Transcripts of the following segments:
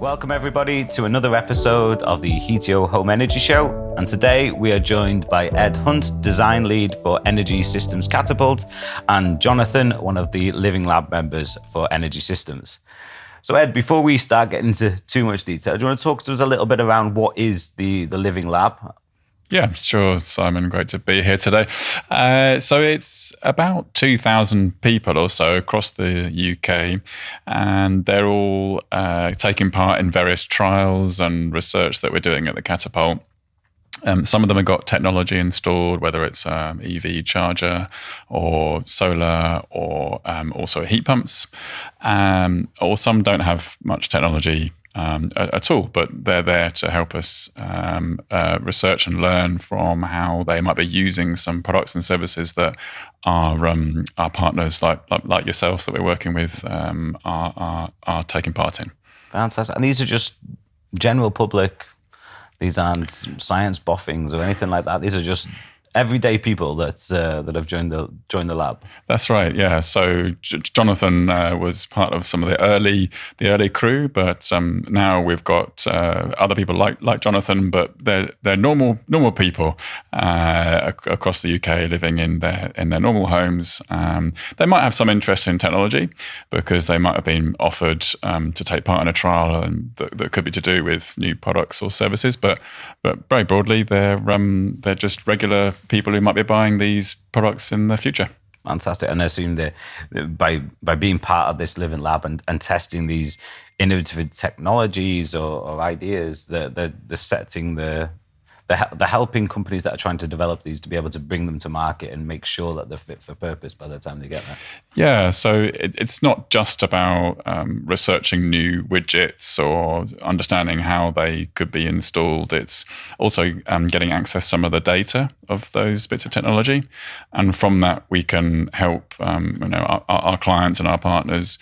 Welcome everybody to another episode of the Heatio Home Energy Show. And today we are joined by Ed Hunt, Design Lead for Energy Systems Catapult, and Jonathan, one of the Living Lab members for Energy Systems. So Ed, before we start getting into too much detail, do you want to talk to us a little bit around what is the Living Lab? Yeah, sure, Simon. Great to be here today. So it's about 2,000 people or so across the UK, and they're all taking part in various trials and research that we're doing at the Catapult. Some of them have got technology installed, whether it's EV charger or solar or also heat pumps, or some don't have much technology at all, but they're there to help us research and learn from how they might be using some products and services that our partners like yourself that we're working with are taking part in. Fantastic. And these are just general public. These aren't science boffings or anything like that. These are just everyday people that have joined the lab. That's right. Yeah. So Jonathan was part of some of the early crew, but now we've got other people like Jonathan, but they're normal people across the UK living in their normal homes. They might have some interest in technology because they might have been offered to take part in a trial and that could be to do with new products or services, but very broadly they're just regular people who might be buying these products in the future. Fantastic. And I assume that by being part of this Living Lab and testing these innovative technologies or ideas, they're setting they're helping companies that are trying to develop these to be able to bring them to market and make sure that they're fit for purpose by the time they get there. Yeah, so it's not just about researching new widgets or understanding how they could be installed. It's also getting access to some of the data of those bits of technology. And from that, we can help our clients and our partners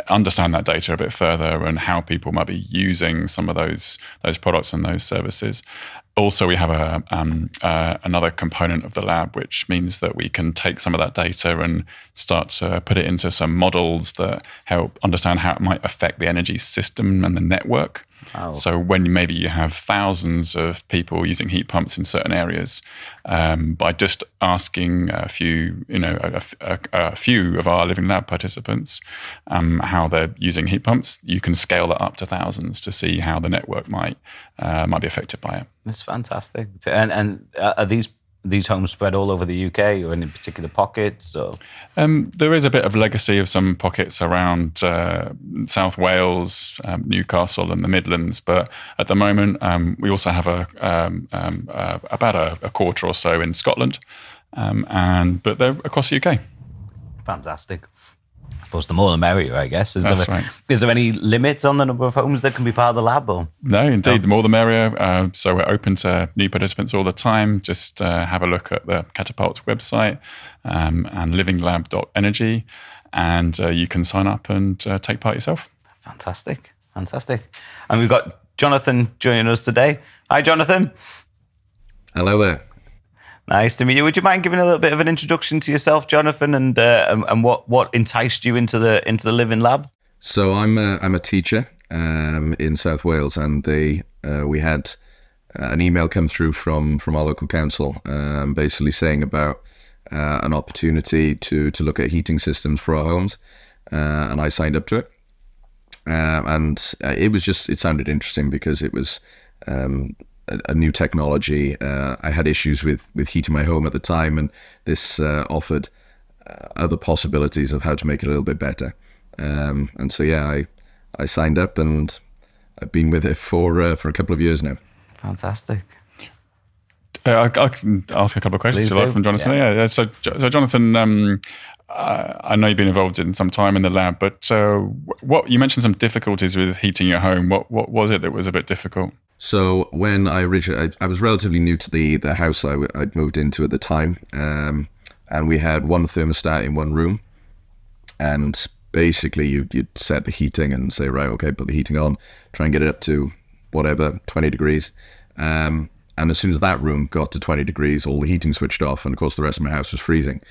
understand that data a bit further and how people might be using some of those products and those services. Also, we have another component of the lab, which means that we can take some of that data and start to put it into some models that help understand how it might affect the energy system and the network. Wow. So when maybe you have thousands of people using heat pumps in certain areas, by just asking a few of our Living Lab participants how they're using heat pumps, you can scale that up to thousands to see how the network might be affected by it. That's fantastic. And are these homes spread all over the UK or in particular pockets? Or? There is a bit of legacy of some pockets around South Wales, Newcastle and the Midlands, but at the moment we also have about a quarter or so in Scotland, but they're across the UK. Fantastic. I suppose the more the merrier, I guess. That's right. Is there any limits on the number of homes that can be part of the lab? Or? No, indeed, the more the merrier. So we're open to new participants all the time. Just have a look at the Catapult website and livinglab.energy, and you can sign up and take part yourself. Fantastic. And we've got Jonathan joining us today. Hi, Jonathan. Hello there. Nice to meet you. Would you mind giving a little bit of an introduction to yourself, Jonathan, and what enticed you into the Living Lab? So I'm a teacher in South Wales, and we had an email come through from our local council, basically saying about an opportunity to look at heating systems for our homes, and I signed up to it, and it sounded interesting because it was a new technology. I had issues with heating my home at the time, and this offered other possibilities of how to make it a little bit better. And so, yeah, I signed up, and I've been with it for a couple of years now. Fantastic. I can ask a couple of questions from Jonathan. Yeah. So Jonathan, I know you've been involved in some time in the lab, but what you mentioned some difficulties with heating your home. What was it that was a bit difficult? So when I was relatively new to the house I'd moved into at the time, and we had one thermostat in one room, and basically you'd set the heating and say, right, okay, put the heating on, try and get it up to whatever, 20 degrees. And And as soon as that room got to 20 degrees, all the heating switched off, and of course the rest of my house was freezing.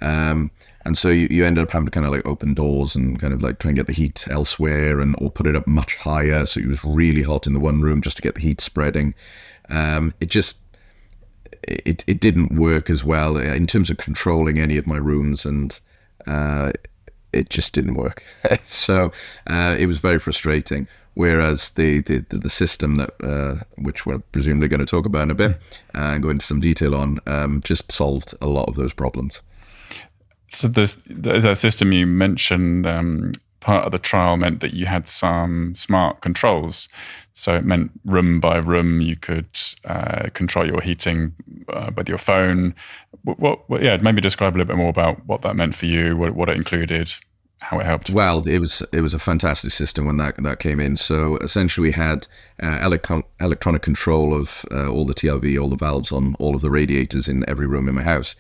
And so you ended up having to kind of like open doors and kind of like try and get the heat elsewhere, or put it up much higher so it was really hot in the one room just to get the heat spreading. It didn't work as well in terms of controlling any of my rooms, and it just didn't work. So it was very frustrating. Whereas the system that which we're presumably going to talk about in a bit and go into some detail on just solved a lot of those problems. So the system you mentioned, part of the trial meant that you had some smart controls. So it meant room by room you could control your heating with your phone. Maybe describe a little bit more about what that meant for you, what it included, how it helped. Well, it was a fantastic system when that came in. So essentially we had electronic control of all the TLV, all the valves on all of the radiators in every room in my house.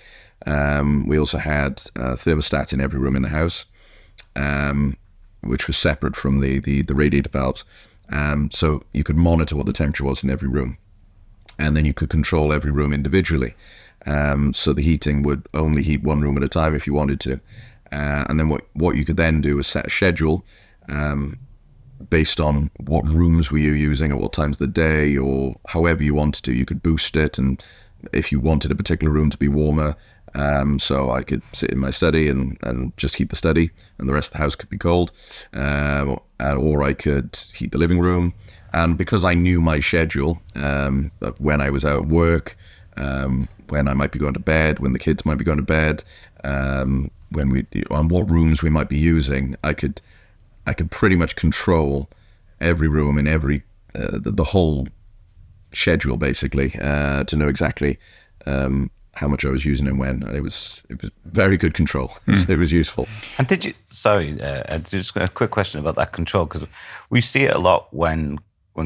We also had thermostats in every room in the house, which was separate from the radiator valves. So you could monitor what the temperature was in every room, and then you could control every room individually. So the heating would only heat one room at a time if you wanted to. And then what you could then do is set a schedule based on what rooms were you using at what times of the day, or however you wanted to. You could boost it, and if you wanted a particular room to be warmer, so I could sit in my study and just heat the study, and the rest of the house could be cold, or I could heat the living room. And because I knew my schedule, when I was out at work, when I might be going to bed, when the kids might be going to bed, on what rooms we might be using, I could pretty much control every room and every the whole schedule basically, to know exactly how much I was using and when. And it was very good control. It was useful. And just a quick question about that control, because we see it a lot when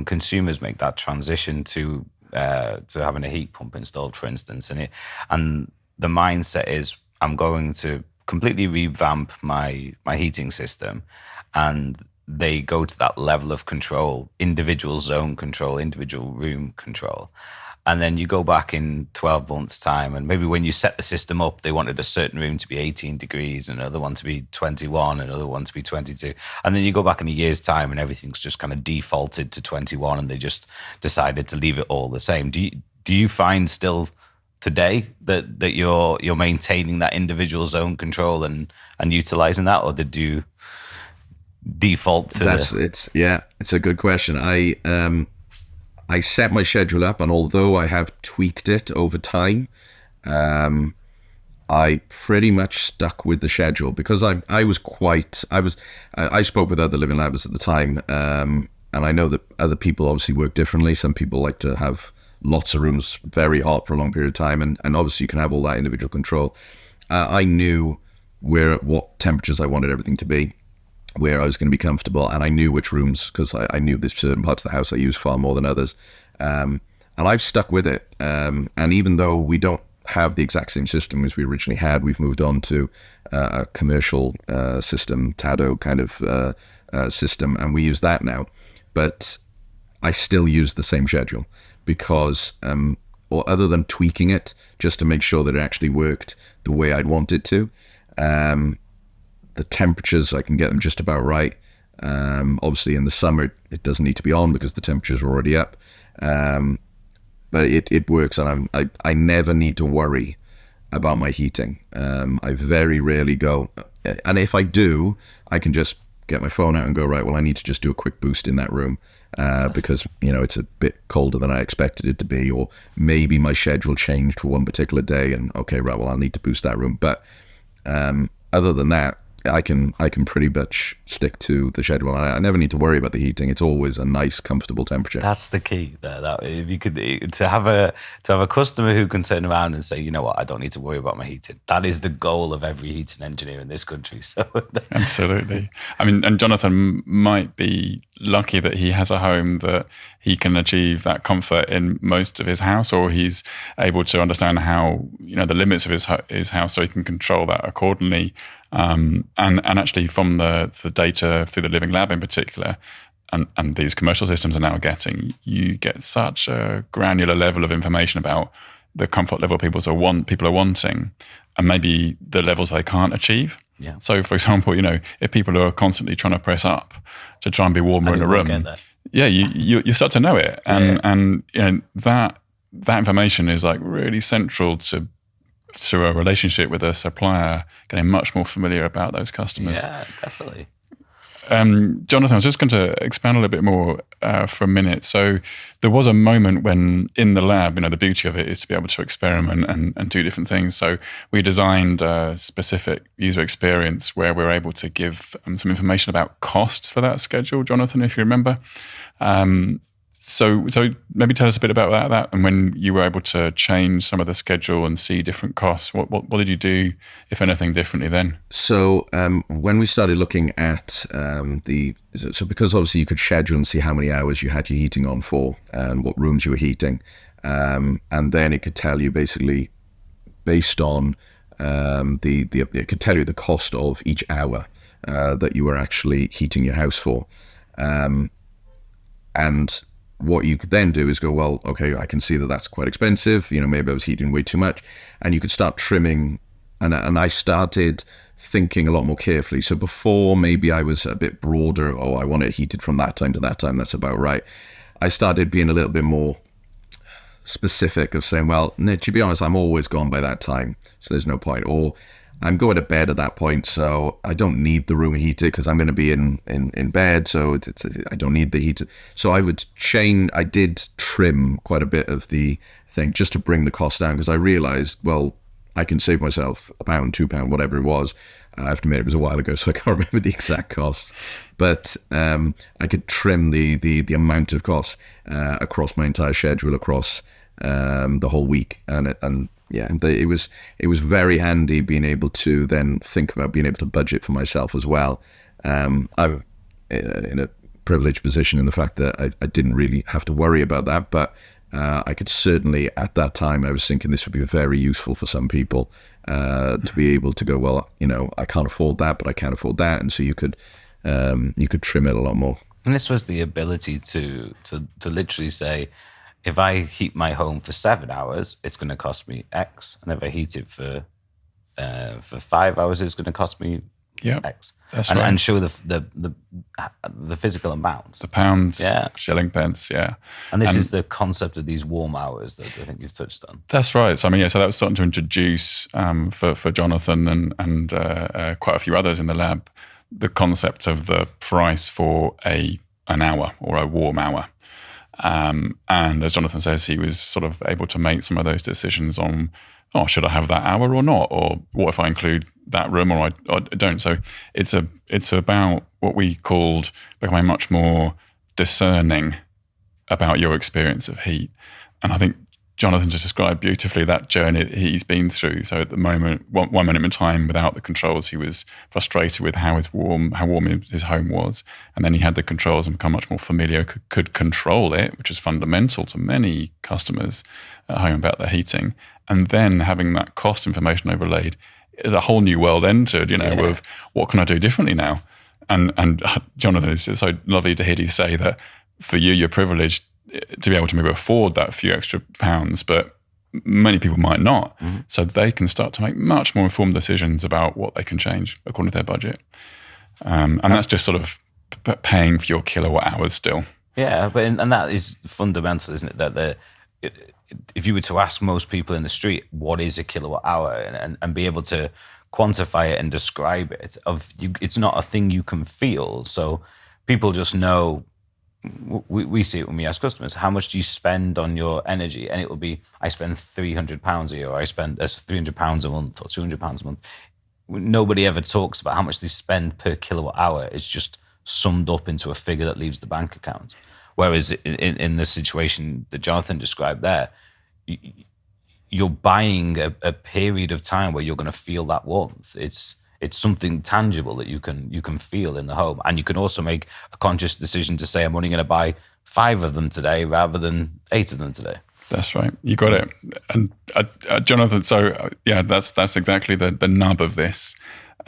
consumers make that transition to having a heat pump installed, for instance, and the mindset is, I'm going to completely revamp my heating system, and they go to that level of control, individual zone control, individual room control. And then you go back in 12 months' time, and maybe when you set the system up, they wanted a certain room to be 18 degrees, another one to be 21, another one to be 22. And then you go back in a year's time and everything's just kind of defaulted to 21, and they just decided to leave it all the same. Do you find still today that you're maintaining that individual zone control and utilizing that, or did you default to it's a good question. I set my schedule up, and although I have tweaked it over time, I pretty much stuck with the schedule, because I spoke with other living labs at the time, and I know that other people obviously work differently. Some people like to have lots of rooms very hot for a long period of time, and obviously you can have all that individual control. I knew what temperatures I wanted everything to be, where I was going to be comfortable, and I knew which rooms, because I knew there's certain parts of the house I use far more than others, and I've stuck with it. And even though we don't have the exact same system as we originally had, we've moved on to a commercial system, TADO kind of system, and we use that now. But I still use the same schedule, because or other than tweaking it just to make sure that it actually worked the way I'd want it to, the temperatures, I can get them just about right. Obviously in the summer it doesn't need to be on because the temperatures are already up, but it works, and I never need to worry about my heating. I very rarely go, and if I do, I can just get my phone out and go, right, well, I need to just do a quick boost in that room, because it's a bit colder than I expected it to be, or maybe my schedule changed for one particular day, and okay, right, well, I'll need to boost that room. But other than that, I can pretty much stick to the schedule. I never need to worry about the heating. It's always a nice, comfortable temperature. That's the key there. That if you could to have a customer who can turn around and say, you know what, I don't need to worry about my heating. That is the goal of every heating engineer in this country. So absolutely. I mean, and Jonathan might be lucky that he has a home that he can achieve that comfort in most of his house, or he's able to understand how, the limits of his house, so he can control that accordingly. And actually from the data through the Living Lab in particular, and these commercial systems are now getting, you get such a granular level of information about the comfort level people are wanting, and maybe the levels they can't achieve. Yeah. So, for example, if people are constantly trying to press up to try and be warmer in a room, you start to know it, and that information is like really central to a relationship with a supplier, getting much more familiar about those customers. Yeah, definitely. Jonathan, I was just going to expand a little bit more for a minute. So there was a moment when in the lab, the beauty of it is to be able to experiment and do different things. So we designed a specific user experience where we were able to give some information about costs for that schedule, Jonathan, if you remember. So maybe tell us a bit about that and when you were able to change some of the schedule and see different costs. What did you do, if anything, differently then? So when we started looking at so because obviously you could schedule and see how many hours you had your heating on for and what rooms you were heating, and then it could tell you basically based on it could tell you the cost of each hour that you were actually heating your house for, and what you could then do is go, well, okay, I can see that that's quite expensive. Maybe I was heating way too much, and you could start trimming. And I started thinking a lot more carefully. So before, maybe I was a bit broader. Oh, I want it heated from that time to that time. That's about right. I started being a little bit more specific of saying, well, no, to be honest, I'm always gone by that time, so there's no point. Or I'm going to bed at that point, so I don't need the room heated because I'm going to be in bed, so I don't need the heater. So I did trim quite a bit of the thing just to bring the cost down, because I realized, well, I can save myself £1, £2, whatever it was. I have to admit it was a while ago, so I can't remember the exact costs. But I could trim the amount of costs across my entire schedule, across the whole week, it was very handy being able to then think about being able to budget for myself as well. I'm in a privileged position in the fact that I didn't really have to worry about that, but I could certainly, at that time, I was thinking this would be very useful for some people to be able to go, well, I can't afford that, but I can afford that, and so you could trim it a lot more. And this was the ability to literally say, if I heat my home for 7 hours, it's going to cost me X, and if I heat it for 5 hours, it's going to cost me X. That's right. And show the physical amounts, the pounds, shilling, pence, And this is the concept of these warm hours that I think you've touched on. That's right. So so that was starting to introduce for Jonathan and quite a few others in the lab the concept of the price for an hour or a warm hour. And as Jonathan says, he was sort of able to make some of those decisions on, should I have that hour or not? Or what if I include that room or I don't? So it's about what we called becoming much more discerning about your experience of heat. And I think Jonathan just described beautifully that journey that he's been through. So at the moment, one minute in time without the controls, he was frustrated with how warm his home was. And then he had the controls and become much more familiar, could control it, which is fundamental to many customers at home about their heating. And then having that cost information overlaid, a whole new world entered, of what can I do differently now? And Jonathan, it's so lovely to hear you say that for you, you're privileged to be able to maybe afford that few extra pounds, but many people might not. Mm-hmm. So they can start to make much more informed decisions about what they can change according to their budget. And that's just sort of paying for your kilowatt hours still. Yeah, and that is fundamental, isn't it? That if you were to ask most people in the street, what is a kilowatt hour, and be able to quantify it and describe it, it's not a thing you can feel. So people just know. We see it when we ask customers, how much do you spend on your energy? And it will be, I spend £300 a year, or I spend £300 a month, or £200 a month. Nobody ever talks about how much they spend per kilowatt hour. It's just summed up into a figure that leaves the bank account. Whereas in the situation that Jonathan described there, you're buying a period of time where you're going to feel that warmth. It's something tangible that you can feel in the home. And you can also make a conscious decision to say, I'm only going to buy 5 of them today rather than 8 of them today. That's right. You got it. And Jonathan, so that's exactly the nub of this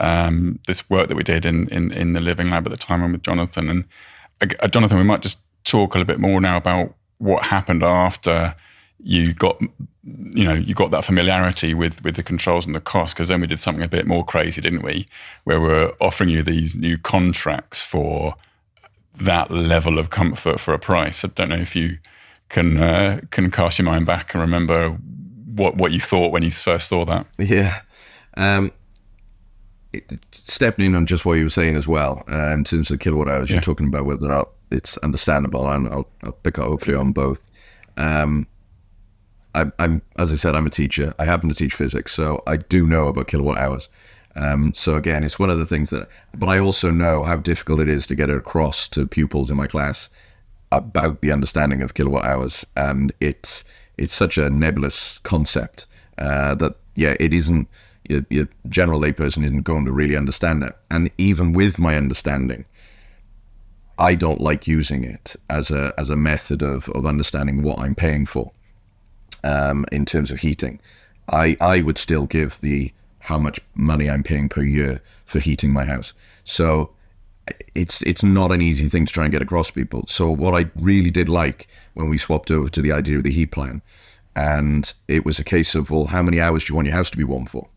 work that we did in the Living Lab at the time with Jonathan. Jonathan, we might just talk a little bit more now about what happened after you got that familiarity with the controls and the cost, because then we did something a bit more crazy, didn't we? Where we're offering you these new contracts for that level of comfort for a price. I don't know if you can cast your mind back and remember what you thought when you first saw that. Yeah. Stepping in on just what you were saying as well, in terms of kilowatt hours, you're talking about whether or not it's understandable, and I'll pick up hopefully on both. I'm as I said, I'm a teacher. I happen to teach physics, so I do know about kilowatt hours. So again, it's one of the things but I also know how difficult it is to get it across to pupils in my class about the understanding of kilowatt hours, and it's such a nebulous concept that it isn't. Your general layperson isn't going to really understand it. And even with my understanding, I don't like using it as a method of understanding what I'm paying for in terms of heating. I would still give how much money I'm paying per year for heating my house. So it's not an easy thing to try and get across to people. So what I really did like when we swapped over to the idea of the heat plan, and it was a case of, well, how many hours do you want your house to be warm for?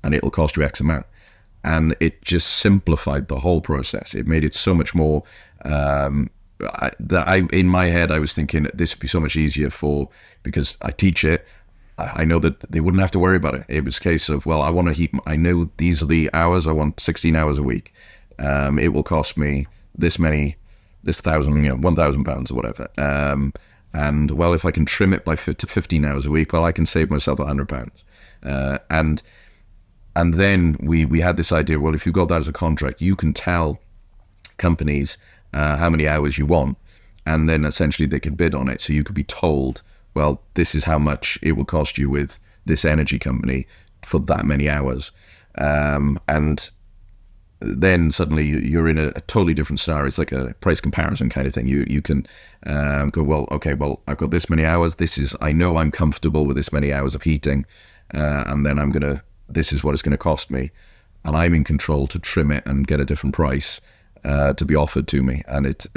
And it'll cost you X amount. And it just simplified the whole process. It made it so much more, in my head, I was thinking this would be so much easier because I teach it, I know that they wouldn't have to worry about it. It was a case of, well, I want to heat, I know these are the hours, I want 16 hours a week. It will cost me this 1,000 pounds or whatever. And well, if I can trim it to 15 hours a week, well, I can save myself 100 pounds. And then we had this idea, well, if you've got that as a contract, you can tell companies how many hours you want, and then essentially they can bid on it. So you could be told, well, this is how much it will cost you with this energy company for that many hours. And then suddenly you're in a totally different scenario. It's like a price comparison kind of thing. You can go, well, okay, well, I've got this many hours. I know I'm comfortable with this many hours of heating, and then this is what it's going to cost me, and I'm in control to trim it and get a different price to be offered to me. And it's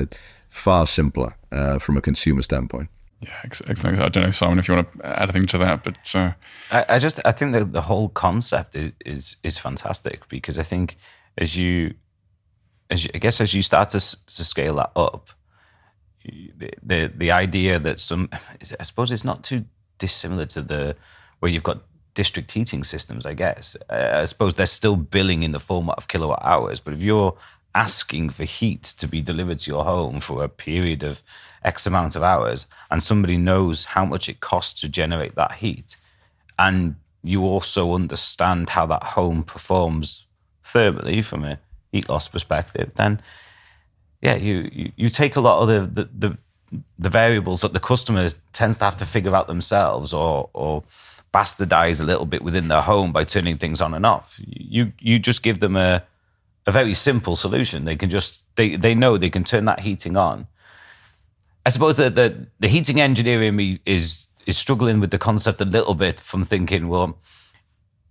far simpler from a consumer standpoint. Yeah, excellent. I don't know, Simon, if you want to add anything to that, but I think that the whole concept is fantastic, because I think as you start to scale that up, the idea that I suppose it's not too dissimilar to where you've got district heating systems, I guess. I suppose they're still billing in the format of kilowatt hours, but if you're asking for heat to be delivered to your home for a period of X amount of hours, and somebody knows how much it costs to generate that heat, and you also understand how that home performs thermally from a heat loss perspective, then you take a lot of the variables that the customer tends to have to figure out themselves, or bastardize a little bit within their home by turning things on and off. You just give them a very simple solution. They can they know they can turn that heating on. I suppose that the heating engineer in me is struggling with the concept a little bit, from thinking, well,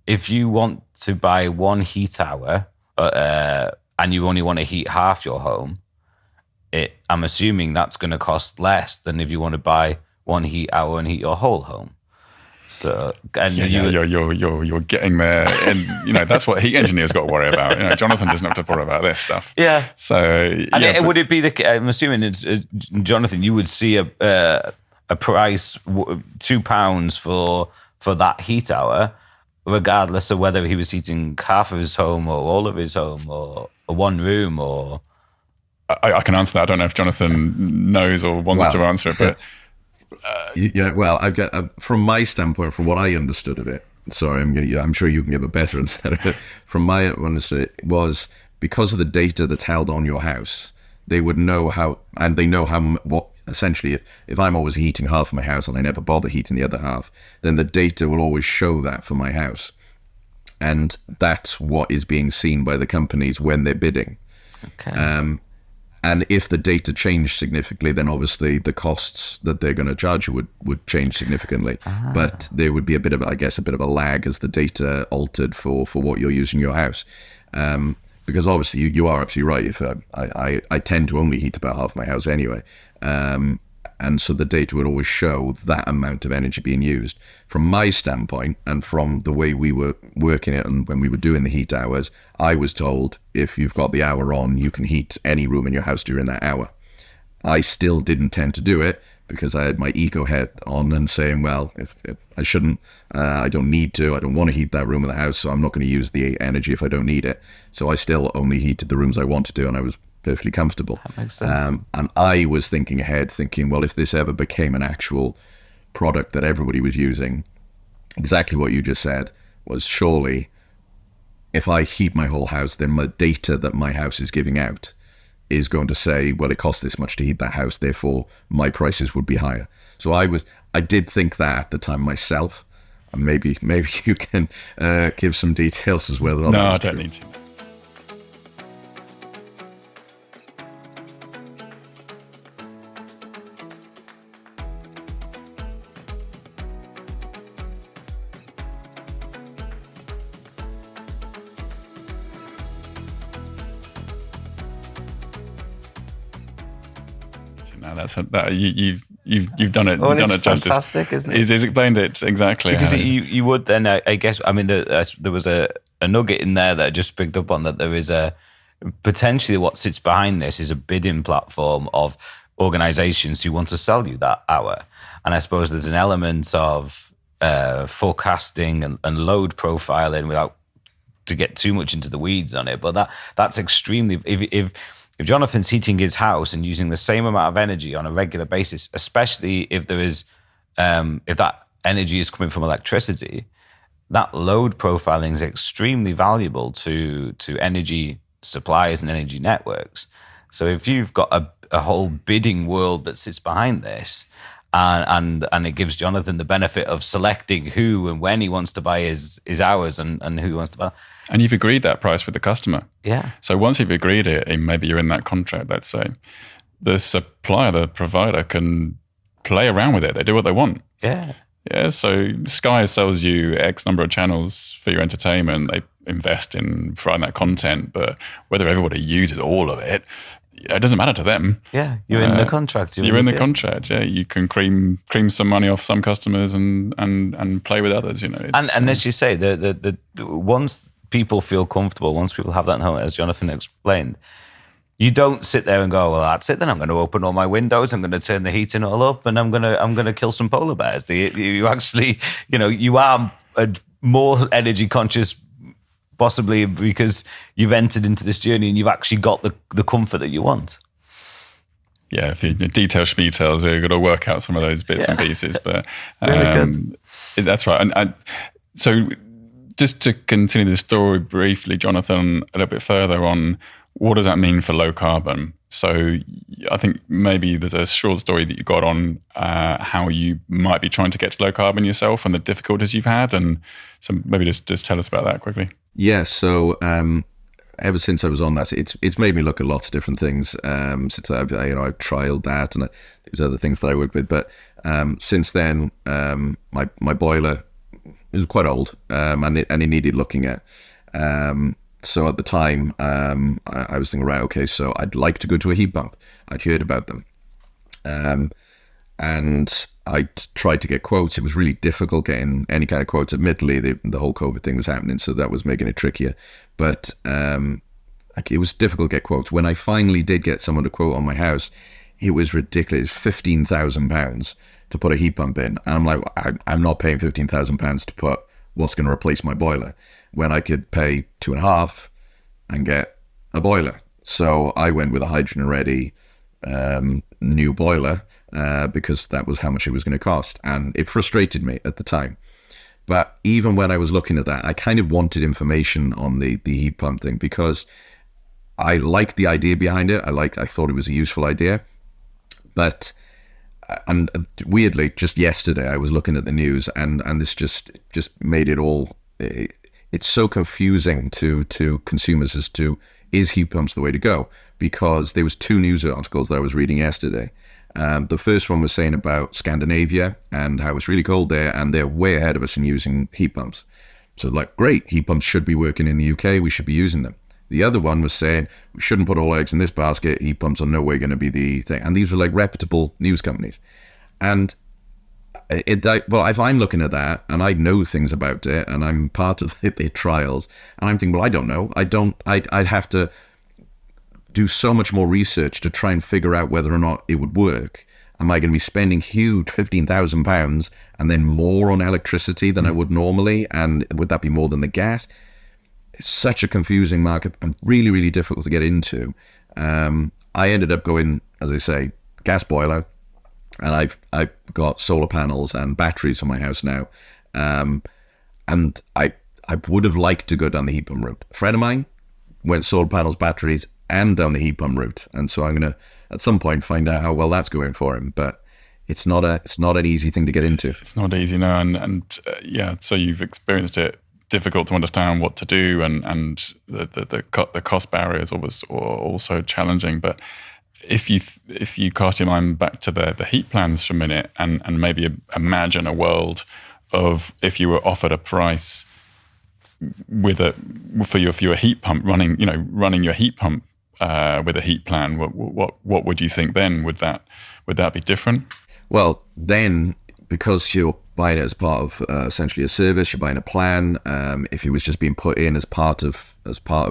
if you want to buy one heat hour and you only want to heat half your home, I'm assuming that's going to cost less than if you want to buy one heat hour and heat your whole home. So, and you're getting there, and that's what heat engineers got to worry about. Jonathan doesn't have to worry about this stuff. Yeah. So, would it be I'm assuming it's Jonathan, you would see a price £2 for that heat hour, regardless of whether he was heating half of his home or all of his home or one room or. I can answer that. I don't know if Jonathan knows or wants to answer it, but. Well, I get from my standpoint, from what I understood of it. Sorry, I'm sure you can give a better understanding of it. From my understanding, it was because of the data that's held on your house. They would know how, and they know what essentially. If I'm always heating half of my house and I never bother heating the other half, then the data will always show that for my house, and that's what is being seen by the companies when they're bidding. Okay. And if the data changed significantly, then obviously the costs that they're going to charge you would change significantly. But there would be a bit of a lag as the data altered for what you're using in your house. because obviously you are absolutely right. If I tend to only heat about half my house anyway, and so the data would always show that amount of energy being used. From my standpoint, and from the way we were working it, and when we were doing the heat hours, I was told if you've got the hour on, you can heat any room in your house during that hour. I still didn't tend to do it because I had my ego head on and saying, well, if I shouldn't, I don't need to, I don't want to heat that room of the house, so I'm not going to use the energy if I don't need it. So I still only heated the rooms I wanted to, and I was perfectly comfortable. That makes sense. And I was thinking ahead, thinking, well, if this ever became an actual product that everybody was using, exactly what you just said was, surely if I heat my whole house, then the data that my house is giving out is going to say, well, it costs this much to heat that house, therefore my prices would be higher. So I did think that at the time myself. And maybe you can give some details as well. No, I don't need to. No, you've done it. Oh, You've done it's it justice. fantastic, isn't it? He's explained it exactly. Because you would then, I guess, I mean, there was a nugget in there that I just picked up on, that there is potentially what sits behind this is a bidding platform of organizations who want to sell you that hour. And I suppose there's an element of forecasting and load profiling, without to get too much into the weeds on it. But that's extremely, if Jonathan's heating his house and using the same amount of energy on a regular basis, especially if there is, if that energy is coming from electricity, that load profiling is extremely valuable to energy suppliers and energy networks. So if you've got a whole bidding world that sits behind this, and it gives Jonathan the benefit of selecting who and when he wants to buy his hours and who he wants to buy. And you've agreed that price with the customer. Yeah. So once you've agreed it, and maybe you're in that contract, let's say, the supplier, the provider can play around with it. They do what they want. Yeah. Yeah. So Sky sells you X number of channels for your entertainment. They invest in providing that content, but whether everybody uses all of it, it doesn't matter to them. Yeah, you're in the contract. You're in the contract. Yeah, you can cream some money off some customers and play with others. You know, and as you say, the once people feel comfortable, once people have that home, as Jonathan explained, you don't sit there and go, well, that's it. Then I'm going to open all my windows. I'm going to turn the heating all up, and I'm going to kill some polar bears. You actually, you are more energy conscious. Possibly because you've entered into this journey and you've actually got the comfort that you want. Yeah, if you detail schmetails, you've got to work out some of those bits and pieces. But really good. That's right. And so just to continue the story briefly, Jonathan, a little bit further on, what does that mean for low carbon? So I think maybe there's a short story that you got on how you might be trying to get to low carbon yourself and the difficulties you've had. And so maybe just tell us about that quickly. Yeah, so ever since I was on that, it's made me look at lots of different things. Since I've trialed that, and there's other things that I worked with. But since then, my boiler is quite old, and it needed looking at. So at the time, I was thinking, right, okay, so I'd like to go to a heat pump. I'd heard about them, and I tried to get quotes. It was really difficult getting any kind of quotes. Admittedly, the whole COVID thing was happening, so that was making it trickier. But it was difficult to get quotes. When I finally did get someone to quote on my house, it was ridiculous. £15,000 to put a heat pump in. And I'm like, I'm not paying £15,000 to put what's going to replace my boiler, when I could pay 2.5 and get a boiler. So I went with a hydrogen-ready new boiler because that was how much it was going to cost. And it frustrated me at the time. But even when I was looking at that, I kind of wanted information on the heat pump thing, because I liked the idea behind it. I thought it was a useful idea. But and weirdly, just yesterday, I was looking at the news, and this just made it all. It's so confusing to consumers as to, is heat pumps the way to go? Because there was 2 news articles that I was reading yesterday. The first one was saying about Scandinavia and how it's really cold there, and they're way ahead of us in using heat pumps. So great, heat pumps should be working in the UK. We should be using them. The other one was saying, we shouldn't put all eggs in this basket. Heat pumps are no way going to be the thing. And these were like reputable news companies. And if I'm looking at that and I know things about it and I'm part of their trials, and I'm thinking, well, I don't know. I'd have to do so much more research to try and figure out whether or not it would work. Am I going to be spending huge £15,000 and then more on electricity than I would normally? And would that be more than the gas? It's such a confusing market and really, really difficult to get into. I ended up going, as I say, gas boiler, and I've got solar panels and batteries on my house now. And I would have liked to go down the heat pump route. A friend of mine went solar panels, batteries, and down the heat pump route. And so I'm going to, at some point, find out how well that's going for him. But it's not an easy thing to get into. It's not easy, no. And so you've experienced it. Difficult to understand what to do, and the cost barriers was also challenging. But if you cast your mind back to the heat plans for a minute, and maybe imagine a world of if you were offered a price for your heat pump running your heat pump with a heat plan, what would you think then? Would that be different? Well, then, because you're buying it as part of essentially a service, you're buying a plan. If it was just being put in as part of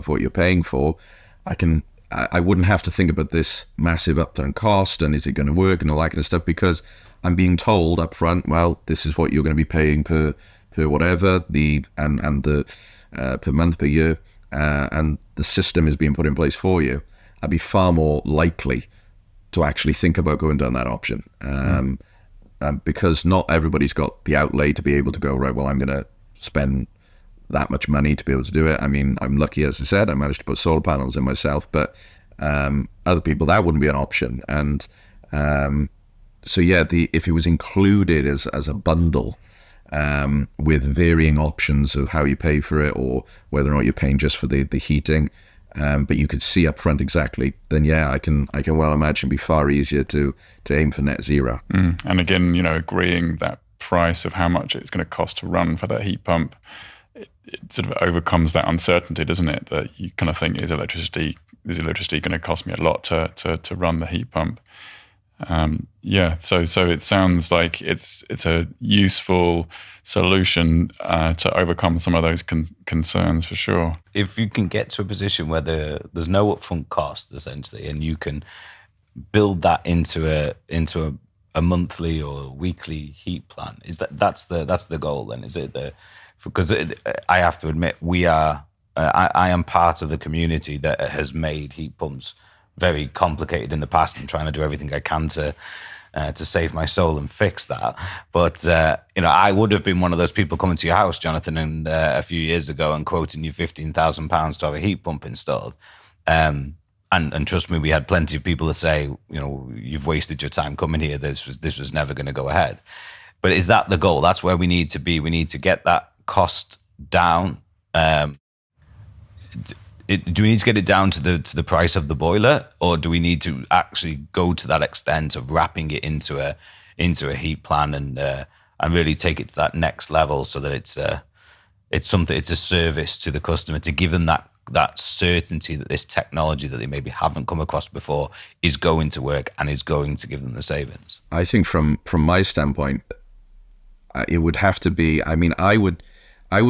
what you're paying for, I wouldn't have to think about this massive upfront cost and is it going to work and all that kind of stuff, because I'm being told up front, well, this is what you're going to be paying per whatever per month, per year, and the system is being put in place for you. I'd be far more likely to actually think about going down that option. Because not everybody's got the outlay to be able to go, right, well, I'm going to spend that much money to be able to do it. I mean, I'm lucky, as I said, I managed to put solar panels in myself, but other people, that wouldn't be an option. And so, yeah, if it was included as a bundle with varying options of how you pay for it or whether or not you're paying just for the heating, but you could see up front exactly, then yeah, I can well imagine it'd be far easier to aim for net zero. And again, agreeing that price of how much it's going to cost to run for that heat pump, it sort of overcomes that uncertainty, doesn't it? That you kind of think, is electricity going to cost me a lot to run the heat pump? So it sounds like it's a useful solution to overcome some of those concerns, for sure. If you can get to a position where there's no upfront cost, essentially, and you can build that into a monthly or weekly heat plan, that's the goal? Then is it because I have to admit, I am part of the community that has made heat pumps very complicated in the past, and trying to do everything I can to save my soul and fix that. But I would have been one of those people coming to your house, Jonathan, and a few years ago and quoting you £15,000 to have a heat pump installed. And trust me, we had plenty of people that say, you've wasted your time coming here. This was never going to go ahead. But is that the goal? That's where we need to be. We need to get that cost down. Do we need to get it down to the price of the boiler, or do we need to actually go to that extent of wrapping it into a heat plan and really take it to that next level, so that it's a service to the customer, to give them that certainty that this technology that they maybe haven't come across before is going to work and is going to give them the savings? I think from my standpoint, it would have to be. I mean, I would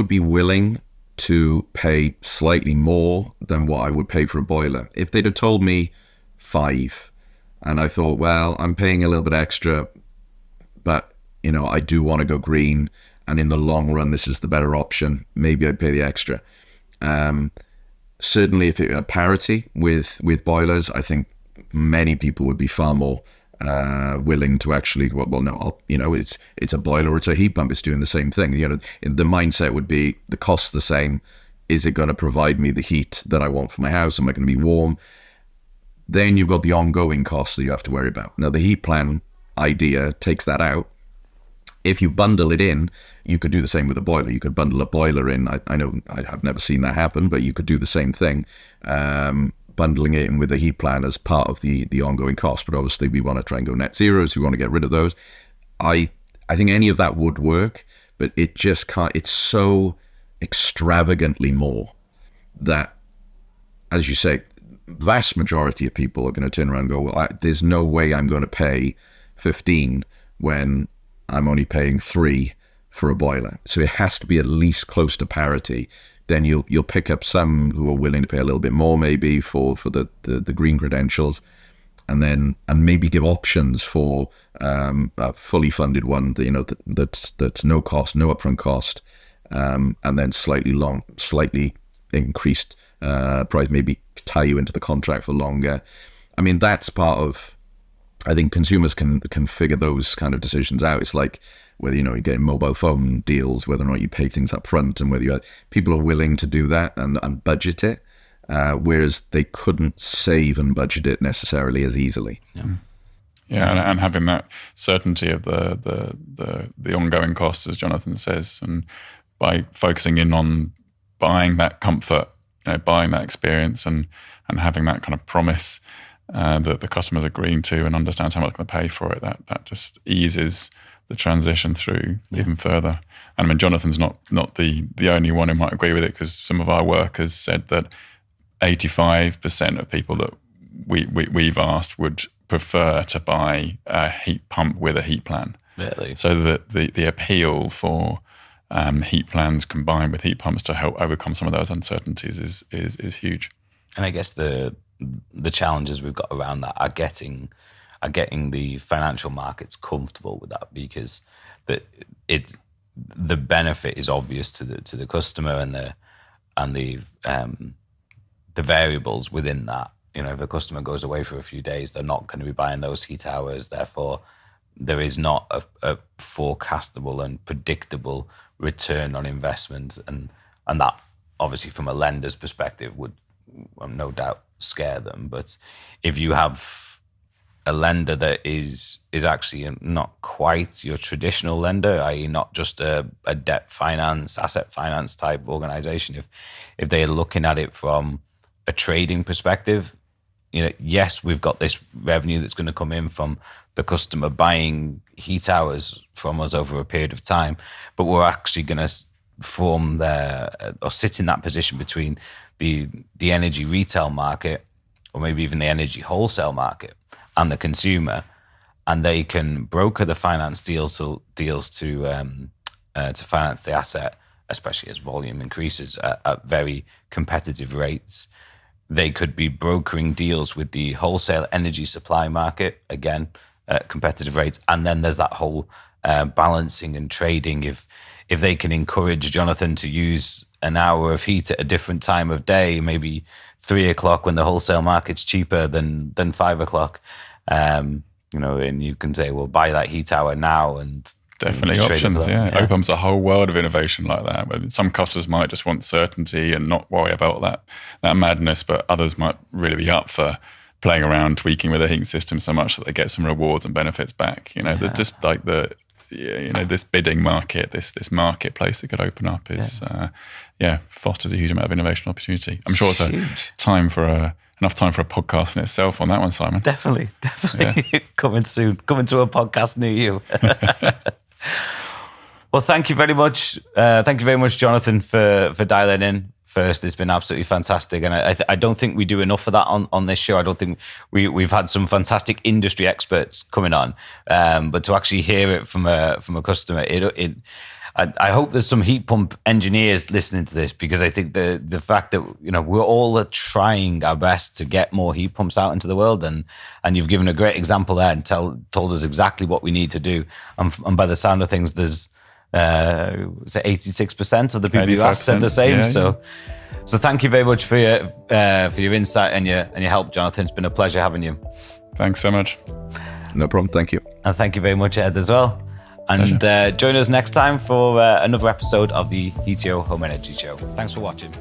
be willing to pay slightly more than what I would pay for a boiler. If they'd have told me 5, and I thought, well, I'm paying a little bit extra, but I do want to go green, and in the long run, this is the better option, maybe I'd pay the extra. Certainly, if it were parity with boilers, I think many people would be far more willing to actually, it's a boiler or it's a heat pump, it's doing the same thing. The mindset would be, the cost's the same. Is it going to provide me the heat that I want for my house? Am I going to be warm? Then you've got the ongoing costs that you have to worry about. Now, the heat plan idea takes that out. If you bundle it in, you could do the same with a boiler. You could bundle a boiler in. I know I have never seen that happen, but you could do the same thing. Bundling it in with a heat plan as part of the ongoing cost. But obviously we want to try and go net zero, so we want to get rid of those. I think any of that would work, but it just can't. It's so extravagantly more that as you say, vast majority of people are going to turn around and go, well, there's no way I'm going to pay 15 when I'm only paying 3 for a boiler. So it has to be at least close to parity. Then you'll pick up some who are willing to pay a little bit more, maybe for the green credentials, and maybe give options for a fully funded one that, that's no cost, no upfront cost, and then slightly increased price, maybe tie you into the contract for longer. I mean, that's part of, I think consumers can figure those kind of decisions out. It's like whether, you're getting mobile phone deals, whether or not you pay things up front, and whether people are willing to do that and budget it, whereas they couldn't save and budget it necessarily as easily. Yeah, and having that certainty of the ongoing costs, as Jonathan says, and by focusing in on buying that comfort, buying that experience, and having that kind of promise that the customer's agreeing to and understands how much they're going to pay for it, that just eases the transition through even further. And I mean, Jonathan's not the only one who might agree with it, because some of our work has said that 85% of people that we've asked would prefer to buy a heat pump with a heat plan. Really? So that the appeal for heat plans combined with heat pumps to help overcome some of those uncertainties is huge. And I guess the challenges we've got around that are getting the financial markets comfortable with that, because the benefit is obvious to the customer, and the variables within that. If a customer goes away for a few days, they're not going to be buying those heat hours. Therefore, there is not a forecastable and predictable return on investment, and that obviously from a lender's perspective would no doubt scare them. But if you have a lender that is actually not quite your traditional lender, i.e. not just a debt finance, asset finance type organization, if they're looking at it from a trading perspective, yes, we've got this revenue that's going to come in from the customer buying heat hours from us over a period of time, but we're actually going to form or sit in that position between the energy retail market, or maybe even the energy wholesale market, and the consumer, and they can broker the finance deals to finance the asset, especially as volume increases at very competitive rates. They could be brokering deals with the wholesale energy supply market, again, at competitive rates. And then there's that whole balancing and trading. If they can encourage Jonathan to use an hour of heat at a different time of day, maybe 3 o'clock when the wholesale market's cheaper than 5 o'clock, and you can say, well, buy that heat hour now, and definitely options. It opens a whole world of innovation like that. But some customers might just want certainty and not worry about that madness, but others might really be up for playing around, tweaking with the heating system so much that they get some rewards and benefits back. There's just like this bidding market, this marketplace that could open up is fosters a huge amount of innovation opportunity. I'm sure it's enough time for a podcast in itself on that one, Simon. Definitely. Yeah. Coming soon. Coming to a podcast near you. Well, thank you very much. Thank you very much, Jonathan, for dialing in first. It's been absolutely fantastic. And I don't think we do enough of that on this show. I don't think we've had some fantastic industry experts coming on. But to actually hear it from a customer, I hope there's some heat pump engineers listening to this, because I think the fact that we're all trying our best to get more heat pumps out into the world, and you've given a great example there and told us exactly what we need to do. And by the sound of things, there's 86% of the people you asked said the same. So thank you very much for your insight and your help, Jonathan. It's been a pleasure having you. Thanks so much. No problem. Thank you. And thank you very much, Ed, as well. And join us next time for another episode of the HETO Home Energy Show. Thanks for watching.